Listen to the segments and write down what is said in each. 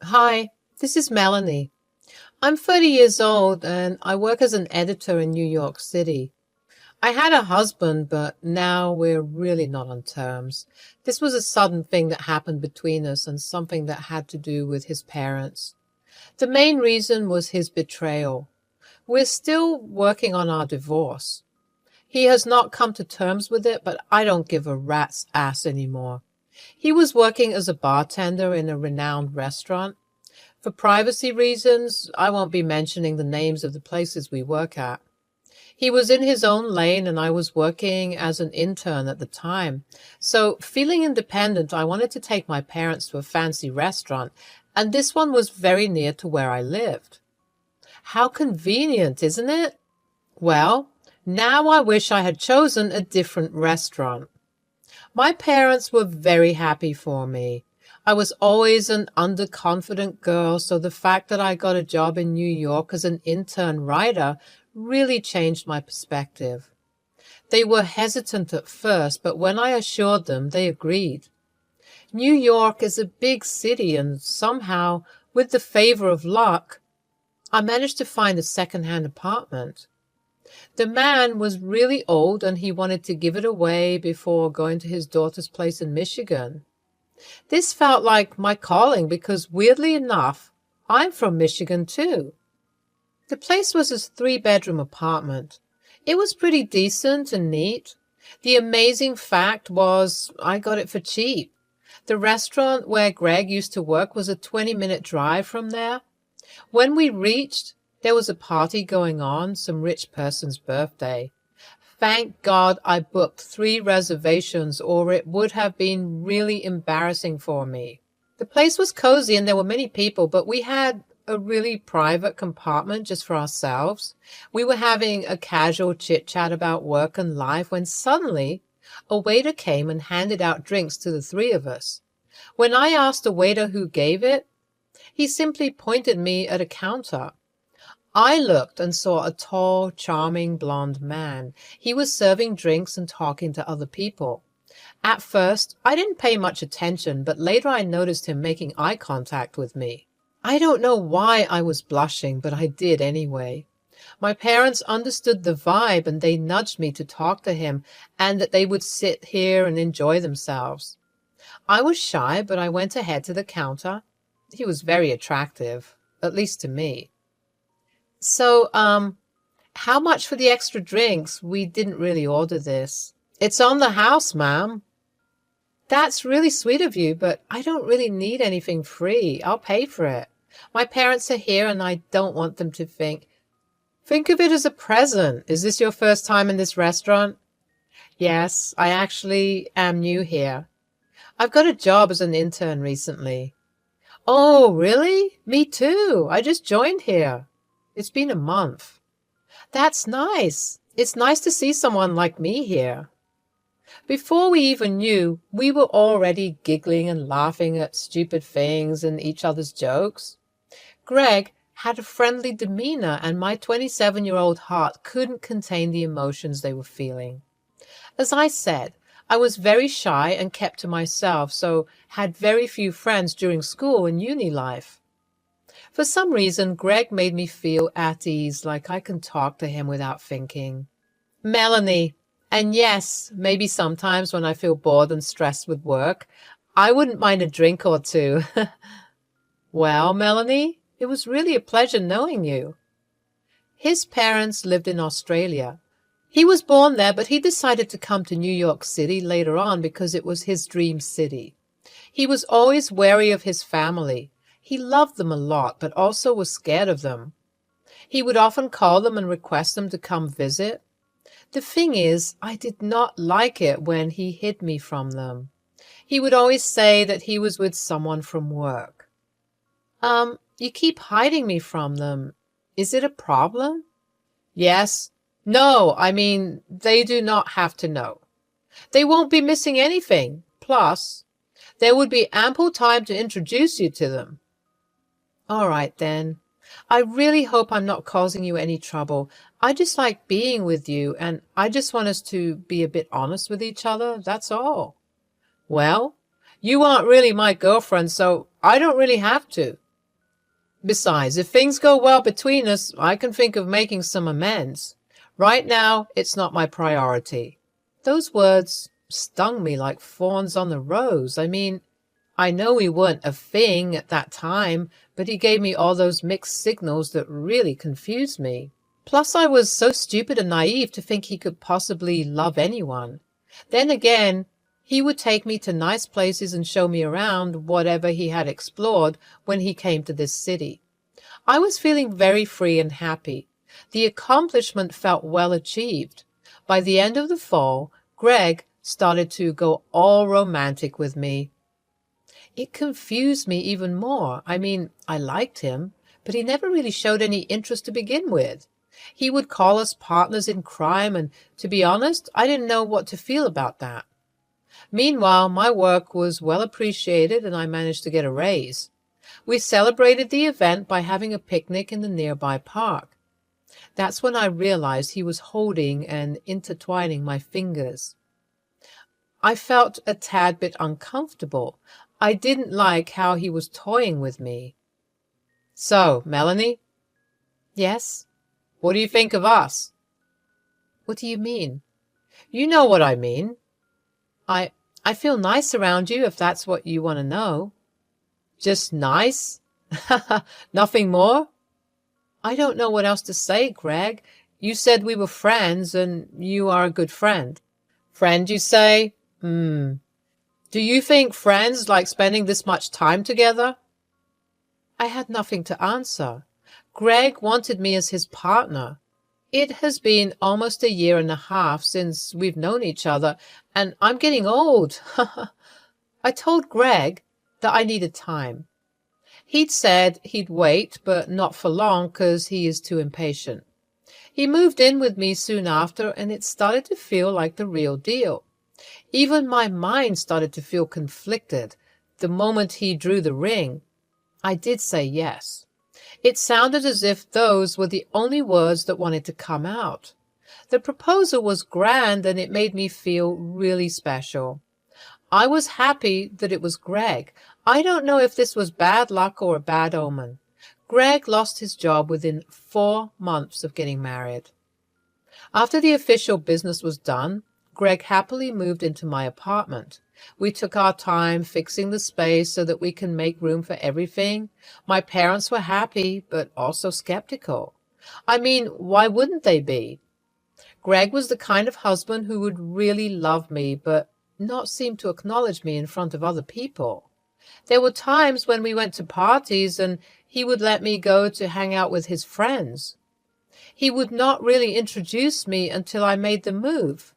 Hi, this is Melanie. I'm 30 years old and I work as an editor in New York City. I had a husband, but now we're really not on terms. This was a sudden thing that happened between us and something that had to do with his parents. The main reason was his betrayal. We're still working on our divorce. He has not come to terms with it, but I don't give a rat's ass anymore. He was working as a bartender in a renowned restaurant. For privacy reasons, I won't be mentioning the names of the places we work at. He was in his own lane and I was working as an intern at the time. So, feeling independent, I wanted to take my parents to a fancy restaurant, and this one was very near to where I lived. How convenient, isn't it? Well, now I wish I had chosen a different restaurant. My parents were very happy for me. I was always an underconfident girl, so the fact that I got a job in New York as an intern writer really changed my perspective. They were hesitant at first, but when I assured them, they agreed. New York is a big city, and somehow, with the favor of luck, I managed to find a second-hand apartment. The man was really old and he wanted to give it away before going to his daughter's place in Michigan. This felt like my calling because, weirdly enough, I'm from Michigan too. The place was a three-bedroom apartment. It was pretty decent and neat. The amazing fact was I got it for cheap. The restaurant where Greg used to work was a 20-minute drive from there. When we reached, there was a party going on, some rich person's birthday. Thank God I booked 3 reservations or it would have been really embarrassing for me. The place was cozy and there were many people, but we had a really private compartment just for ourselves. We were having a casual chit-chat about work and life when suddenly a waiter came and handed out drinks to the 3 of us. When I asked the waiter who gave it, he simply pointed me at a counter. I looked and saw a tall, charming blonde man. He was serving drinks and talking to other people. At first, I didn't pay much attention, but later I noticed him making eye contact with me. I don't know why I was blushing, but I did anyway. My parents understood the vibe and they nudged me to talk to him and that they would sit here and enjoy themselves. I was shy, but I went ahead to the counter. He was very attractive, at least to me. So, how much for the extra drinks? We didn't really order this. It's on the house, ma'am. That's really sweet of you, but I don't really need anything free. I'll pay for it. My parents are here and I don't want them to think. Think of it as a present. Is this your first time in this restaurant? Yes, I actually am new here. I've got a job as an intern recently. Oh, really? Me too. I just joined here. It's been a month. That's nice. It's nice to see someone like me here. Before we even knew, we were already giggling and laughing at stupid things and each other's jokes. Greg had a friendly demeanor, and my 27-year-old heart couldn't contain the emotions they were feeling. As I said, I was very shy and kept to myself, so had very few friends during school and uni life. For some reason, Greg made me feel at ease, like I can talk to him without thinking. Melanie, and yes, maybe sometimes when I feel bored and stressed with work, I wouldn't mind a drink or two. Well, Melanie, it was really a pleasure knowing you. His parents lived in Australia. He was born there, but he decided to come to New York City later on because it was his dream city. He was always wary of his family. He loved them a lot, but also was scared of them. He would often call them and request them to come visit. The thing is, I did not like it when he hid me from them. He would always say that he was with someone from work. You keep hiding me from them. Is it a problem? Yes. No, I mean, they do not have to know. They won't be missing anything. Plus, there would be ample time to introduce you to them. All right, then. I really hope I'm not causing you any trouble. I just like being with you, and I just want us to be a bit honest with each other, that's all. Well, you aren't really my girlfriend, so I don't really have to. Besides, if things go well between us, I can think of making some amends. Right now, it's not my priority." Those words stung me like thorns on the rose. I mean, I know we weren't a thing at that time, but he gave me all those mixed signals that really confused me. Plus, I was so stupid and naive to think he could possibly love anyone. Then again, he would take me to nice places and show me around whatever he had explored when he came to this city. I was feeling very free and happy. The accomplishment felt well achieved. By the end of the fall, Greg started to go all romantic with me. It confused me even more. I mean, I liked him, but he never really showed any interest to begin with. He would call us partners in crime, and to be honest, I didn't know what to feel about that. Meanwhile, my work was well appreciated and I managed to get a raise. We celebrated the event by having a picnic in the nearby park. That's when I realized he was holding and intertwining my fingers. I felt a tad bit uncomfortable. I didn't like how he was toying with me. "So, Melanie?" "Yes?" "What do you think of us?" "What do you mean?" "You know what I mean." I feel nice around you, if that's what you want to know." "Just nice? Nothing more?" "I don't know what else to say, Greg. You said we were friends, and you are a good friend." "Friend, you say? Do you think friends like spending this much time together?" I had nothing to answer. Greg wanted me as his partner. It has been almost a year and a half since we've known each other, and I'm getting old. I told Greg that I needed time. He'd said he'd wait, but not for long, 'cause he is too impatient. He moved in with me soon after, and it started to feel like the real deal. Even my mind started to feel conflicted. The moment he drew the ring, I did say yes. It sounded as if those were the only words that wanted to come out. The proposal was grand, and it made me feel really special. I was happy that it was Greg. I don't know if this was bad luck or a bad omen. Greg lost his job within 4 months of getting married. After the official business was done, Greg happily moved into my apartment. We took our time fixing the space so that we can make room for everything. My parents were happy, but also skeptical. I mean, why wouldn't they be? Greg was the kind of husband who would really love me, but not seem to acknowledge me in front of other people. There were times when we went to parties and he would let me go to hang out with his friends. He would not really introduce me until I made the move.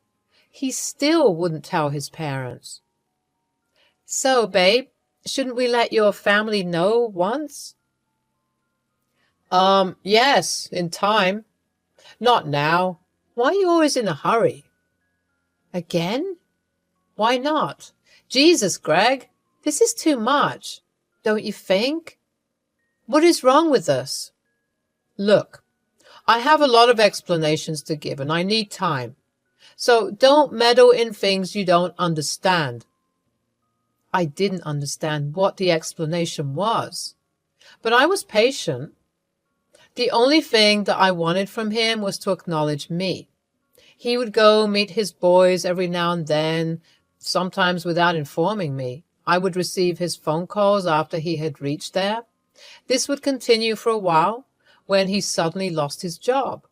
He still wouldn't tell his parents. "So, babe, shouldn't we let your family know once?" Yes, in time. Not now. Why are you always in a hurry?" "Again? Why not? Jesus, Greg, this is too much. Don't you think? What is wrong with us?" "Look, I have a lot of explanations to give, and I need time. So don't meddle in things you don't understand." I didn't understand what the explanation was, but I was patient. The only thing that I wanted from him was to acknowledge me. He would go meet his boys every now and then, sometimes without informing me. I would receive his phone calls after he had reached there. This would continue for a while, when he suddenly lost his job.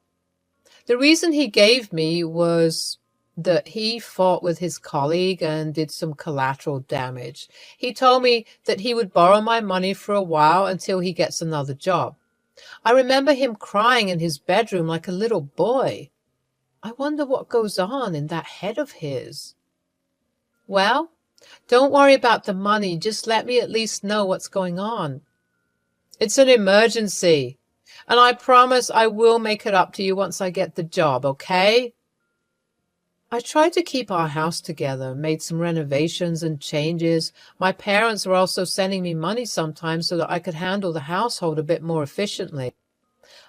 The reason he gave me was that he fought with his colleague and did some collateral damage. He told me that he would borrow my money for a while until he gets another job. I remember him crying in his bedroom like a little boy. I wonder what goes on in that head of his. "Well, don't worry about the money. Just let me at least know what's going on." "It's an emergency, and I promise I will make it up to you once I get the job, okay?" I tried to keep our house together, made some renovations and changes. My parents were also sending me money sometimes so that I could handle the household a bit more efficiently.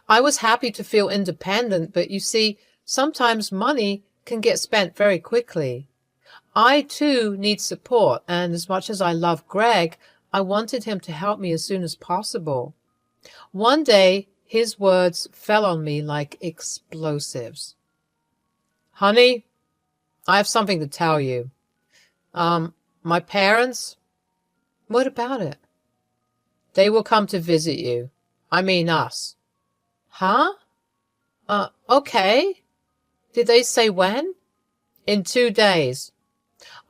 I was happy to feel independent, but you see, sometimes money can get spent very quickly. I, too, need support, and as much as I love Greg, I wanted him to help me as soon as possible. One day, his words fell on me like explosives. Honey, I have something to tell you. My parents, what about it? They will come to visit you. I mean us. Huh? Okay. Did they say when? In 2 days.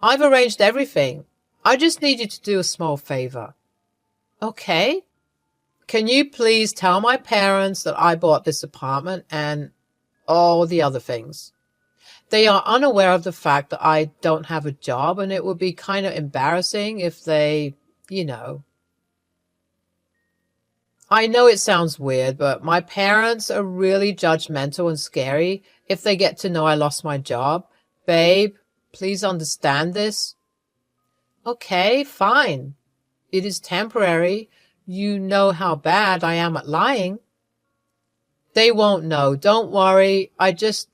I've arranged everything. I just need you to do a small favor. Okay. Can you please tell my parents that I bought this apartment and all the other things? They are unaware of the fact that I don't have a job, and it would be kind of embarrassing if they, you know. I know it sounds weird, but my parents are really judgmental and scary if they get to know I lost my job. Babe, please understand this. Okay, fine. It is temporary. You know how bad I am at lying. They won't know. Don't worry. I just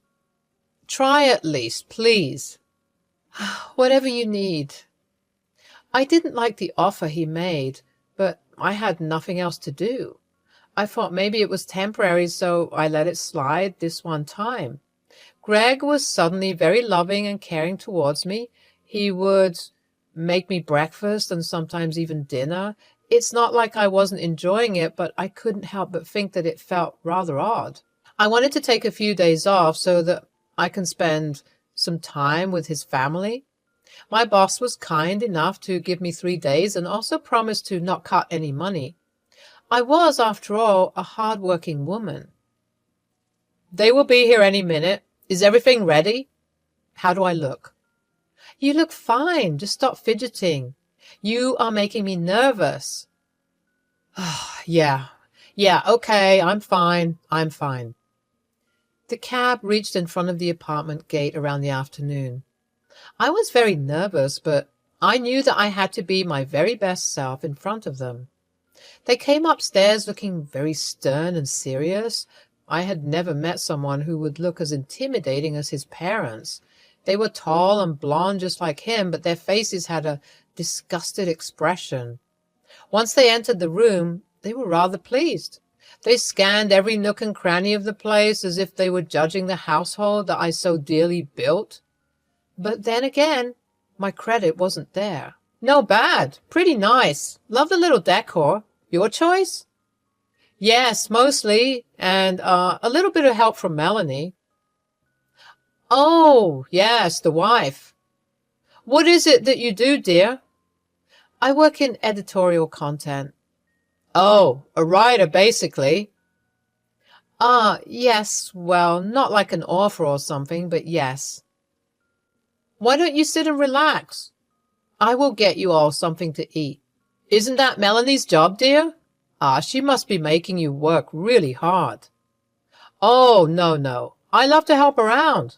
try at least, please. Whatever you need. I didn't like the offer he made, but I had nothing else to do. I thought maybe it was temporary, so I let it slide this one time. Greg was suddenly very loving and caring towards me. He would make me breakfast and sometimes even dinner. It's not like I wasn't enjoying it, but I couldn't help but think that it felt rather odd. I wanted to take a few days off so that I can spend some time with his family. My boss was kind enough to give me 3 days and also promised to not cut any money. I was, after all, a hard-working woman. They will be here any minute. Is everything ready? How do I look? You look fine. Just stop fidgeting. You are making me nervous. Yeah, okay, I'm fine. The cab reached in front of the apartment gate around the afternoon. I was very nervous, but I knew that I had to be my very best self in front of them. They came upstairs looking very stern and serious. I had never met someone who would look as intimidating as his parents. They were tall and blonde just like him, but their faces had a disgusted expression. Once they entered the room, they were rather pleased. They scanned every nook and cranny of the place as if they were judging the household that I so dearly built. But then again, my credit wasn't there. No bad. Pretty nice. Love the little decor. Your choice? Yes, mostly, and a little bit of help from Melanie. Oh, yes, the wife. What is it that you do, dear? I work in editorial content. Oh, a writer, basically. Yes, well, not like an author or something, but yes. Why don't you sit and relax? I will get you all something to eat. Isn't that Melanie's job, dear? She must be making you work really hard. Oh, no. I love to help around.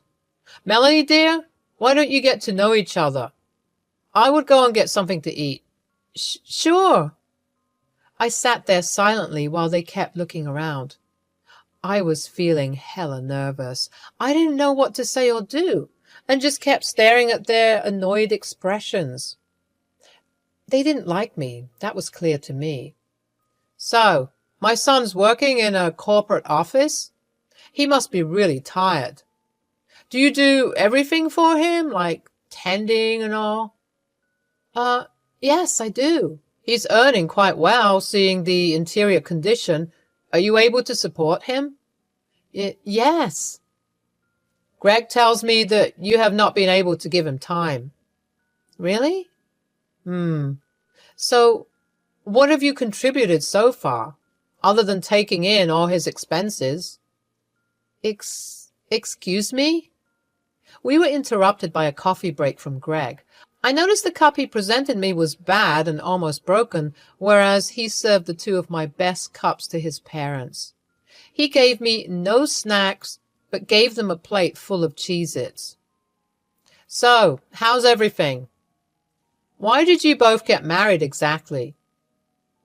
Melanie, dear, why don't you get to know each other? I would go and get something to eat. Sure. I sat there silently while they kept looking around. I was feeling hella nervous. I didn't know what to say or do, and just kept staring at their annoyed expressions. They didn't like me. That was clear to me. So, my son's working in a corporate office? He must be really tired. Do you do everything for him, like tending and all? Yes, I do. He's earning quite well, seeing the interior condition. Are you able to support him? Yes. Greg tells me that you have not been able to give him time. Really? So, what have you contributed so far, other than taking in all his expenses? Excuse me? We were interrupted by a coffee break from Greg. I noticed the cup he presented me was bad and almost broken, whereas he served the 2 of my best cups to his parents. He gave me no snacks, but gave them a plate full of Cheez-Its. So, how's everything? Why did you both get married exactly?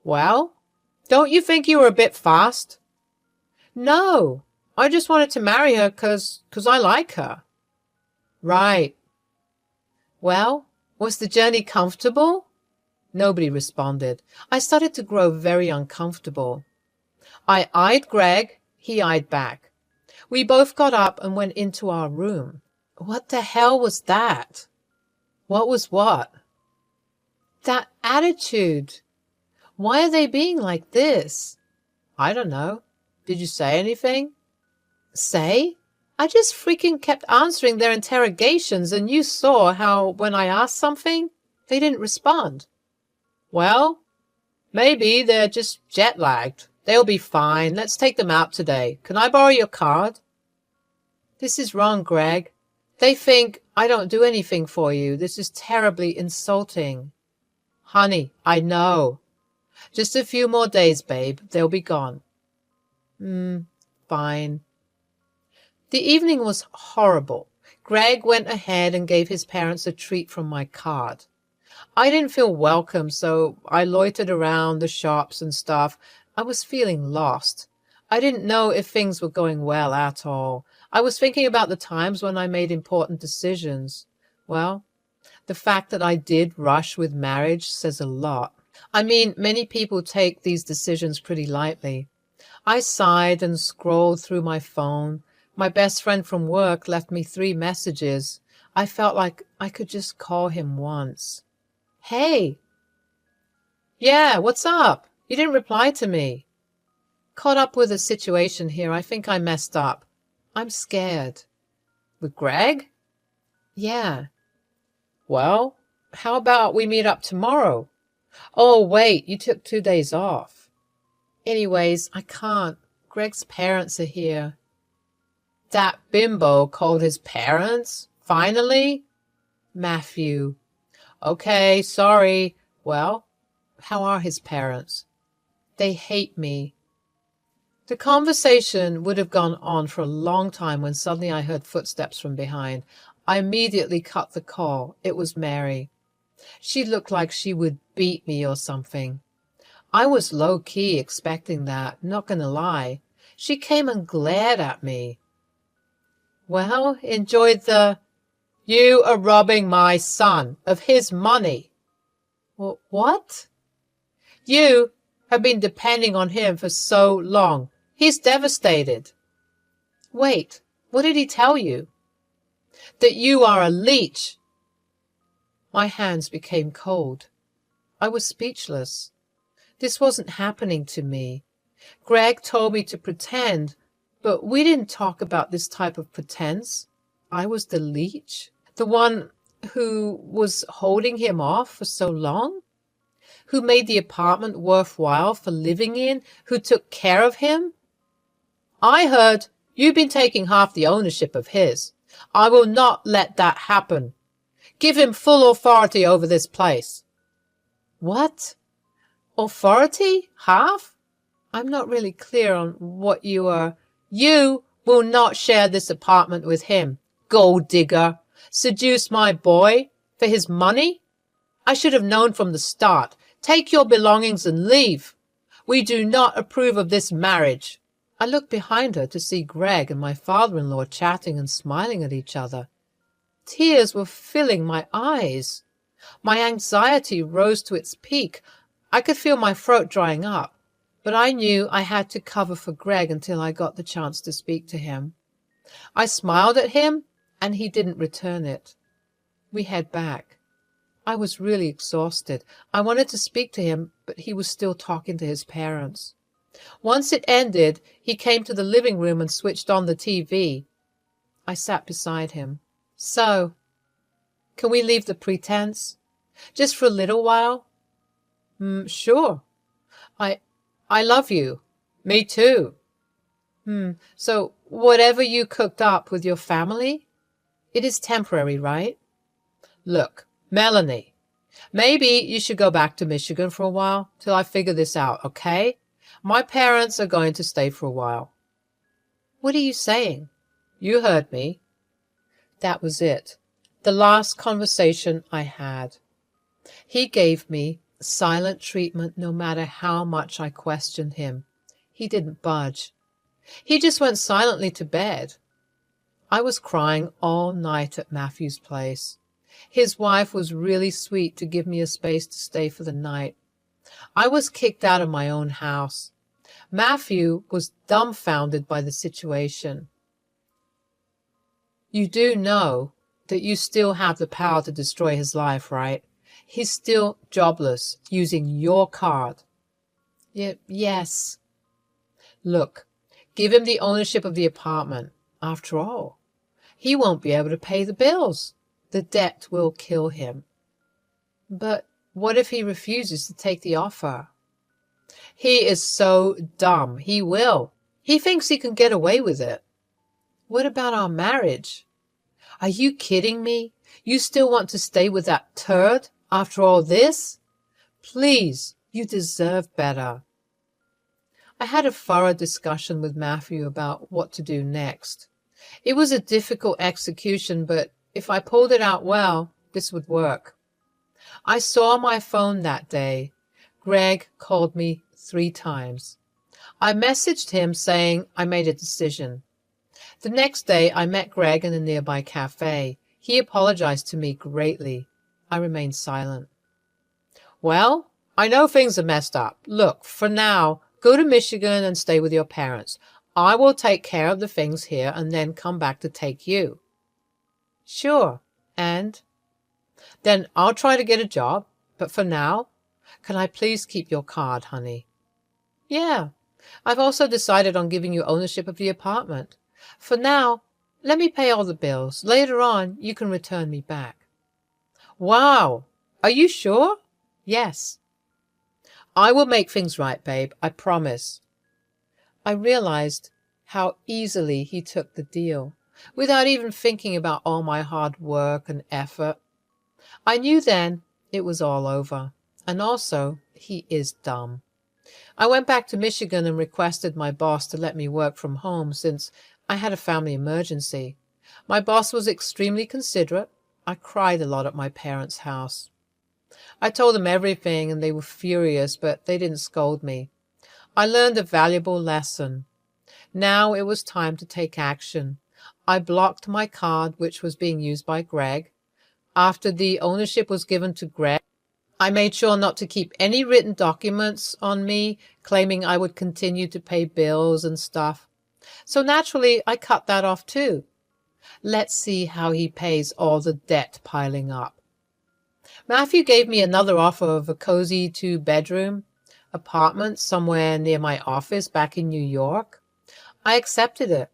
Well, don't you think you were a bit fast? No, I just wanted to marry her 'cause I like her. Right. Well, was the journey comfortable? Nobody responded. I started to grow very uncomfortable. I eyed Greg. He eyed back. We both got up and went into our room. What the hell was that? What was what? That attitude. Why are they being like this? I don't know. Did you say anything? Say? I just freaking kept answering their interrogations, and you saw how when I asked something, they didn't respond. Well, maybe they're just jet-lagged. They'll be fine. Let's take them out today. Can I borrow your card? This is wrong, Greg. They think I don't do anything for you. This is terribly insulting. Honey, I know. Just a few more days, babe. They'll be gone. Fine. The evening was horrible. Greg went ahead and gave his parents a treat from my card. I didn't feel welcome, so I loitered around the shops and stuff. I was feeling lost. I didn't know if things were going well at all. I was thinking about the times when I made important decisions. Well, the fact that I did rush with marriage says a lot. I mean, many people take these decisions pretty lightly. I sighed and scrolled through my phone. My best friend from work left me 3 messages. I felt like I could just call him once. Hey. Yeah, what's up? You didn't reply to me. Caught up with a situation here. I think I messed up. I'm scared. With Greg? Yeah. Well, how about we meet up tomorrow? Oh, wait, you took 2 days off. Anyways, I can't. Greg's parents are here. That bimbo called his parents? Finally? Matthew. Okay, sorry. Well, how are his parents? They hate me. The conversation would have gone on for a long time when suddenly I heard footsteps from behind. I immediately cut the call. It was Mary. She looked like she would beat me or something. I was low-key expecting that, not gonna lie. She came and glared at me. Well, enjoyed the... You are robbing my son of his money. What? You have been depending on him for so long. He's devastated. Wait, what did he tell you? That you are a leech. My hands became cold. I was speechless. This wasn't happening to me. Greg told me to pretend, but we didn't talk about this type of pretense. I was the leech, the one who was holding him off for so long, who made the apartment worthwhile for living in, who took care of him. I heard you've been taking half the ownership of his. I will not let that happen. Give him full authority over this place. What? Authority? Half? I'm not really clear on what you are. You will not share this apartment with him. Gold digger. Seduce my boy for his money? I should have known from the start. Take your belongings and leave. We do not approve of this marriage. I looked behind her to see Greg and my father-in-law chatting and smiling at each other. Tears were filling my eyes. My anxiety rose to its peak. I could feel my throat drying up, but I knew I had to cover for Greg until I got the chance to speak to him. I smiled at him, and he didn't return it. We head back. I was really exhausted. I wanted to speak to him, but he was still talking to his parents. Once it ended, he came to the living room and switched on the TV. I sat beside him. So, can we leave the pretense? Just for a little while? Sure. I love you. Me too. So, whatever you cooked up with your family, it is temporary, right? Look, Melanie, maybe you should go back to Michigan for a while till I figure this out, okay? My parents are going to stay for a while. What are you saying? You heard me. That was it. The last conversation I had. He gave me silent treatment no matter how much I questioned him. He didn't budge. He just went silently to bed. I was crying all night at Matthew's place. His wife was really sweet to give me a space to stay for the night. I was kicked out of my own house. Matthew was dumbfounded by the situation. You do know that you still have the power to destroy his life, right? He's still jobless, using your card. Yes. Look, give him the ownership of the apartment. After all, he won't be able to pay the bills. The debt will kill him. But what if he refuses to take the offer? He is so dumb. He will. He thinks he can get away with it. What about our marriage? Are you kidding me? You still want to stay with that turd after all this? Please, you deserve better. I had a thorough discussion with Matthew about what to do next. It was a difficult execution, but if I pulled it out well, this would work. I saw my phone that day. Greg called me 3 times. I messaged him saying I made a decision. The next day, I met Greg in a nearby cafe. He apologized to me greatly. I remained silent. Well, I know things are messed up. Look, for now, go to Michigan and stay with your parents. I will take care of the things here and then come back to take you. Sure. And? Then I'll try to get a job. But for now, can I please keep your card, honey? Yeah. I've also decided on giving you ownership of the apartment. For now, let me pay all the bills. Later on, you can return me back. Wow. Are you sure? Yes. I will make things right, babe. I promise. I realized how easily he took the deal, without even thinking about all my hard work and effort. I knew then it was all over. And also, he is dumb. I went back to Michigan and requested my boss to let me work from home since I had a family emergency. My boss was extremely considerate. I cried a lot at my parents' house. I told them everything and they were furious, but they didn't scold me. I learned a valuable lesson. Now it was time to take action. I blocked my card, which was being used by Greg. After the ownership was given to Greg, I made sure not to keep any written documents on me claiming I would continue to pay bills and stuff. So naturally, I cut that off too. Let's see how he pays all the debt piling up. Matthew gave me another offer of a cozy 2-bedroom apartment somewhere near my office back in New York. I accepted it.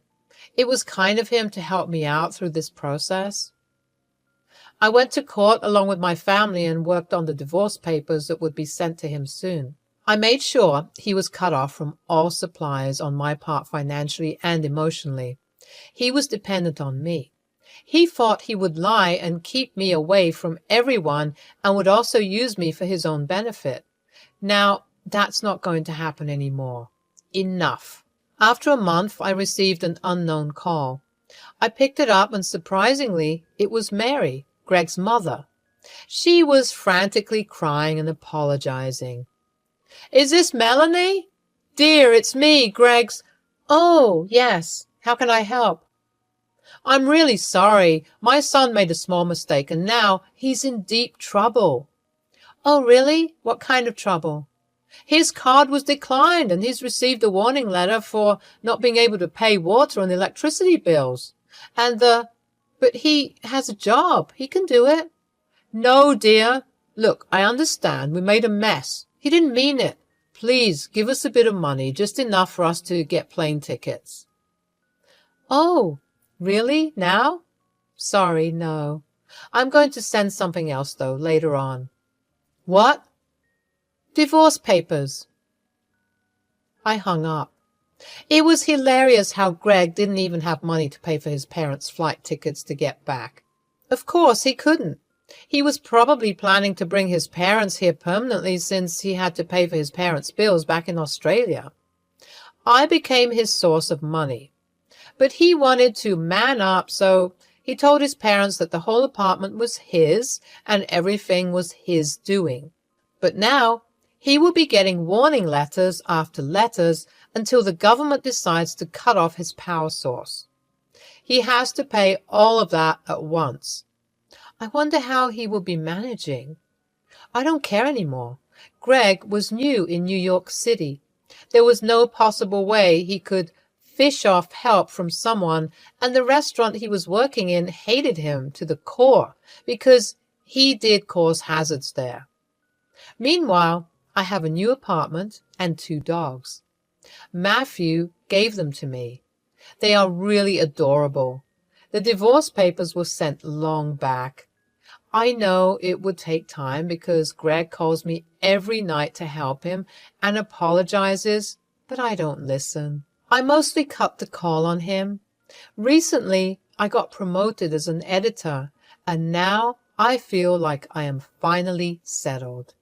It was kind of him to help me out through this process. I went to court along with my family and worked on the divorce papers that would be sent to him soon. I made sure he was cut off from all supplies on my part financially and emotionally. He was dependent on me. He thought he would lie and keep me away from everyone and would also use me for his own benefit. Now, that's not going to happen anymore. Enough. After a month, I received an unknown call. I picked it up and surprisingly, it was Mary, Greg's mother. She was frantically crying and apologizing. Is this Melanie? Dear, it's me, Greg's. Oh, yes. How can I help? I'm really sorry. My son made a small mistake and now he's in deep trouble. Oh, really? What kind of trouble? His card was declined and he's received a warning letter for not being able to pay water and electricity bills. But he has a job. He can do it. No, dear. Look, I understand. We made a mess. He didn't mean it. Please, give us a bit of money, just enough for us to get plane tickets. Oh, really? Now? Sorry, no. I'm going to send something else, though, later on. What? Divorce papers. I hung up. It was hilarious how Greg didn't even have money to pay for his parents' flight tickets to get back. Of course, he couldn't. He was probably planning to bring his parents here permanently since he had to pay for his parents' bills back in Australia. I became his source of money. But he wanted to man up, so he told his parents that the whole apartment was his and everything was his doing. But now he will be getting warning letters after letters until the government decides to cut off his power source. He has to pay all of that at once. I wonder how he will be managing. I don't care anymore. Greg was new in New York City. There was no possible way he could fish off help from someone, and the restaurant he was working in hated him to the core because he did cause hazards there. Meanwhile, I have a new apartment and 2 dogs. Matthew gave them to me. They are really adorable. The divorce papers were sent long back. I know it would take time because Greg calls me every night to help him and apologizes, but I don't listen. I mostly cut the call on him. Recently, I got promoted as an editor, and now I feel like I am finally settled.